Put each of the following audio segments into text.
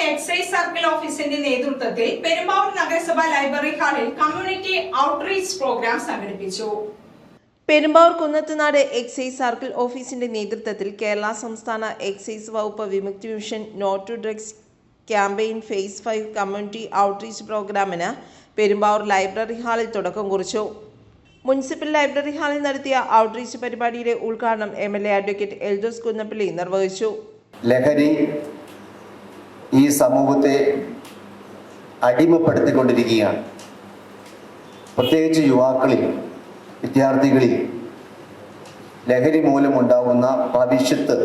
Excise circle ഓഫീസിന്റെ നേതൃത്വത്തിൽ പെരുമ്പാവൂർ നഗരസഭ ലൈബ്രറി ഹാളിൽ കമ്മ്യൂണിറ്റി ഔട്ട്റീച്ച് പ്രോഗ്രാം സംഘടിപ്പിച്ചു. പെരുമ്പാവൂർ കുന്നത്തുനാട് എക്സൈസ് സർക്കിൾ ഓഫീസിന്റെ നേതൃത്വത്തിൽ കേരള സംസ്ഥാന എക്സൈസ് വകുപ്പ് Vimukthi mission no to drugs campaign phase 5 community outreach പ്രോഗ്രാമിന് പെരുമ്പാവൂർ ലൈബ്രറി ഹാളിൽ തുടക്കം കുറിച്ചു. മുനിസിപ്പൽ ലൈബ്രറി ഹാളിൽ നടത്തിയ ഔട്ട്റീച്ച് പരിപാടിയുടെ ഉദ്ഘാടനം MLA അഡ്വക്കേറ്റ് എൽദോസ് കുന്നപ്പള്ളി നിർവഹിച്ചു. ലഹരി ഈ സമൂഹത്തെ അടിമപ്പെടുത്തിക്കൊണ്ടിരിക്കുകയാണ്. പ്രത്യേകിച്ച് യുവാക്കളിൽ, വിദ്യാർത്ഥികളിൽ ലഹരി മൂലമുണ്ടാകുന്ന ഭവിഷ്യത്ത്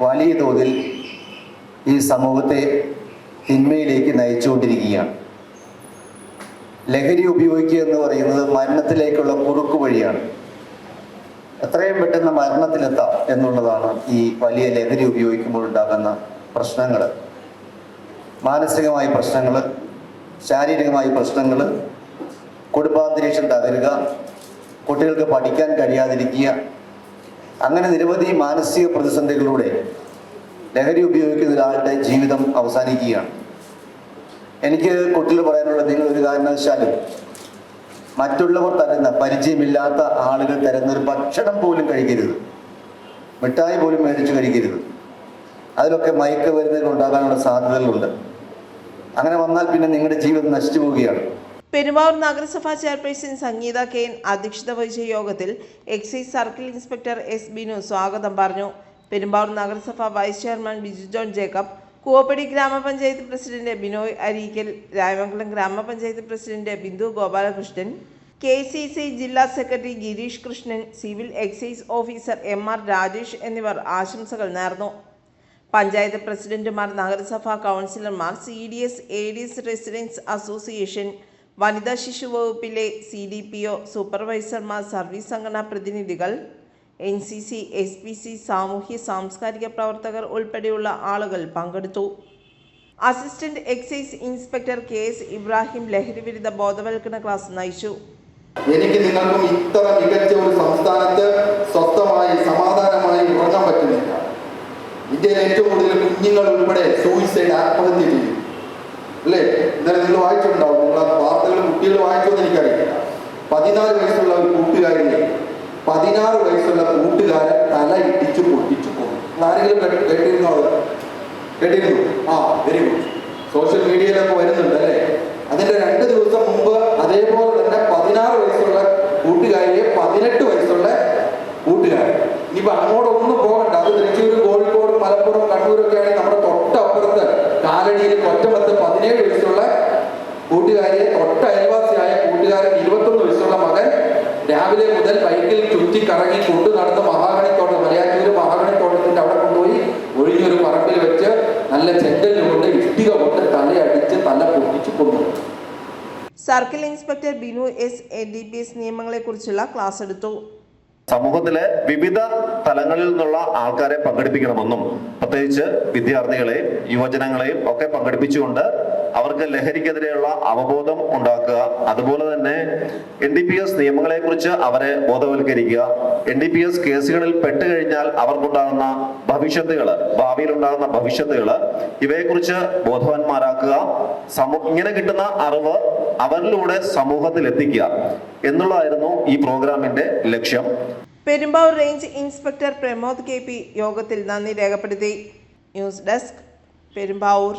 വലിയ തോതിൽ ഈ സമൂഹത്തെ തിന്മയിലേക്ക് നയിച്ചുകൊണ്ടിരിക്കുകയാണ്. ലഹരി ഉപയോഗിക്കുക എന്ന് പറയുന്നത് മരണത്തിലേക്കുള്ള കുറുക്കു വഴിയാണ്. എത്രയും പെട്ടെന്ന് മരണത്തിലെത്താം എന്നുള്ളതാണ് ഈ വലിയ ലഹരി ഉപയോഗിക്കുമ്പോൾ ഉണ്ടാകുന്ന പ്രശ്നങ്ങൾ. മാനസികമായ പ്രശ്നങ്ങൾ, ശാരീരികമായ പ്രശ്നങ്ങൾ, കുടുംബാന്തരീക്ഷം തകരുക, കുട്ടികൾക്ക് പഠിക്കാൻ കഴിയാതിരിക്കുക, അങ്ങനെ നിരവധി മാനസിക പ്രതിസന്ധികളിലൂടെ ലഹരി ഉപയോഗിക്കുന്ന ഒരാളുടെ ജീവിതം അവസാനിക്കുകയാണ്. എനിക്ക് കുട്ടികൾ പറയാനുള്ളത്, നിങ്ങൾ ഒരു കാരണവശാലും മറ്റുള്ളവർ തരുന്ന, പരിചയമില്ലാത്ത ആളുകൾ തരുന്ന ഒരു ഭക്ഷണം പോലും കഴിക്കരുത്, മിഠായി പോലും മേടിച്ച് കഴിക്കരുത്. അതിലൊക്കെ മയക്കുമരുന്നുകൾ ഉണ്ടാകാനുള്ള സാധ്യതകളുണ്ട്. അങ്ങനെ വന്നാൽ പിന്നെ നിങ്ങളുടെ ജീവിതം നശിച്ചു പോവുകയാണ്. പെരുമ്പാവൂർ നഗരസഭാ ചെയർപേഴ്സൺ സംഗീത KN അധ്യക്ഷത വഹിച്ച യോഗത്തിൽ excise circle inspector S. Binu സ്വാഗതം പറഞ്ഞു. പെരുമ്പാവൂർ നഗരസഭ vice chairman Biju John Jacob, Koovappady ഗ്രാമപഞ്ചായത്ത് പ്രസിഡന്റ് ബിനോയ് അരീക്കൽ, രായമംഗലം ഗ്രാമപഞ്ചായത്ത് പ്രസിഡന്റ് ബിന്ദു ഗോപാലകൃഷ്ണൻ, KCC ജില്ലാ secretary Girish Krishnan, civil excise officer MR Rajesh എന്നിവർ ആശംസകൾ നേർന്നു. പഞ്ചായത്ത് പ്രസിഡന്റുമാർ, നഗരസഭാ കൗൺസിലർമാർ, CDS ADS റെസിഡൻസ് അസോസിയേഷൻ, വനിതാ ശിശു വകുപ്പിലെ CDPO, സൂപ്പർവൈസർമാർ, സർവീസ് സംഘടനാ പ്രതിനിധികൾ, NCC, SPC, സാമൂഹ്യ സാംസ്കാരിക പ്രവർത്തകർ ഉൾപ്പെടെയുള്ള ആളുകൾ പങ്കെടുത്തു. Assistant excise inspector KS Ibrahim ലഹരി വിരുദ്ധ ബോധവൽക്കരണ ക്ലാസ് നയിച്ചു. എനിക്ക് നിങ്ങൾക്കും ഇത്ര മികച്ച ഒരു സംസ്ഥാനത്ത് സ്വസ്ഥമായി സമാധാനമായി ഉറങ്ങാൻ പറ്റുന്നില്ല. ഇന്ത്യയിൽ ഏറ്റവും കൂടുതൽ കുഞ്ഞുങ്ങൾ ഉൾപ്പെടെ സൂയിസൈഡ്, ആത്മഹത്യ ചെയ്യും അല്ലേ? ഇന്നലെ നിങ്ങൾ വായിച്ചിട്ടുണ്ടാവും, നിങ്ങൾ ആ വാർത്തകൾ കുട്ടികൾ വായിച്ചോന്ന് എനിക്കറിയില്ല. 14 വയസ്സുള്ള ഒരു കൂട്ടുകാരിയെ 16 വയസ്സുള്ള കൂട്ടുകാരൻ തല ഇടിച്ചു പൊട്ടിച്ചു പോകും. ആരെങ്കിലും കേട്ടിരുന്നോ? കേട്ടിരുന്നു? Very good. സോഷ്യൽ മീഡിയയിലൊക്കെ വരുന്നുണ്ട് അല്ലേ? അതിന്റെ 2 ദിവസം മുമ്പ് അതേപോലെ തന്നെ 16 വയസ്സുള്ള കൂട്ടുകാരിയെ 18 വയസ്സുള്ള കൂട്ടുകാരൻ. ഇനിയിപ്പോ അങ്ങോട്ടൊന്നും പോകണ്ട. അത് തൃശ്ശൂർ, കോഴിക്കോട്, മലപ്പുറം, കണ്ണൂരൊക്കെ ആണെങ്കിൽ നമ്മുടെ തൊട്ടപ്പുറത്ത് കാലടിയിൽ കൊറ്റമത്ത് 17 വയസ്സുള്ള കൂട്ടുകാരിയെ, തൊട്ട അയൽവാസിയായ കൂട്ടുകാരൻ 21 വയസ്സുള്ള മകൻ രാവിലെ മുതൽ ബൈക്കിൽ ചുറ്റിക്കറങ്ങി കൊണ്ടു നടന്ന് മഹാഗണിത്തോട്ടം, മലയാറ്റൂർ മഹാഗണിത്തോട്ടത്തിന്റെ അവിടെ കൊണ്ടുപോയി ഒഴിഞ്ഞൊരു പറമ്പിൽ വെച്ച് നല്ല ചെങ്കല്ല് കൊണ്ട്, ഇഷ്ടിക കൊണ്ട് തലയടിച്ച് തല പൊട്ടിച്ചു കൊണ്ടു. Circle inspector Binu S. NDPS നിയമങ്ങളെക്കുറിച്ചുള്ള ക്ലാസ് എടുത്തു. സമൂഹത്തിലെ വിവിധ തലങ്ങളിൽ നിന്നുള്ള ആൾക്കാരെ പങ്കെടുപ്പിക്കണമെന്നും, പ്രത്യേകിച്ച് വിദ്യാർത്ഥികളെയും യുവജനങ്ങളെയും ഒക്കെ പങ്കെടുപ്പിച്ചുകൊണ്ട് അവർക്ക് ലഹരിക്കെതിരെയുള്ള അവബോധം ഉണ്ടാക്കുക. അതുപോലെ തന്നെ NDPS നിയമങ്ങളെ കുറിച്ച് അവരെ ബോധവൽക്കരിക്കുക. NDPS കേസുകളിൽ പെട്ടുകഴിഞ്ഞാൽ അവർക്കുണ്ടാകുന്ന ഭവിഷ്യത്തുകൾ, ഭാവിയിൽ ഉണ്ടാകുന്ന ഭവിഷ്യത്തുകൾ, ഇവയെക്കുറിച്ച് ബോധവാന്മാരാക്കുക. ഇങ്ങനെ കിട്ടുന്ന അറിവ് അവരിലൂടെ സമൂഹത്തിൽ എത്തിക്കുക എന്നുള്ളതായിരുന്നു ഈ പ്രോഗ്രാമിന്റെ ലക്ഷ്യം. Perumbavoor range inspector Pramod KP യോഗത്തിൽ നന്ദി രേഖപ്പെടുത്തി. News desk, Perumbavoor.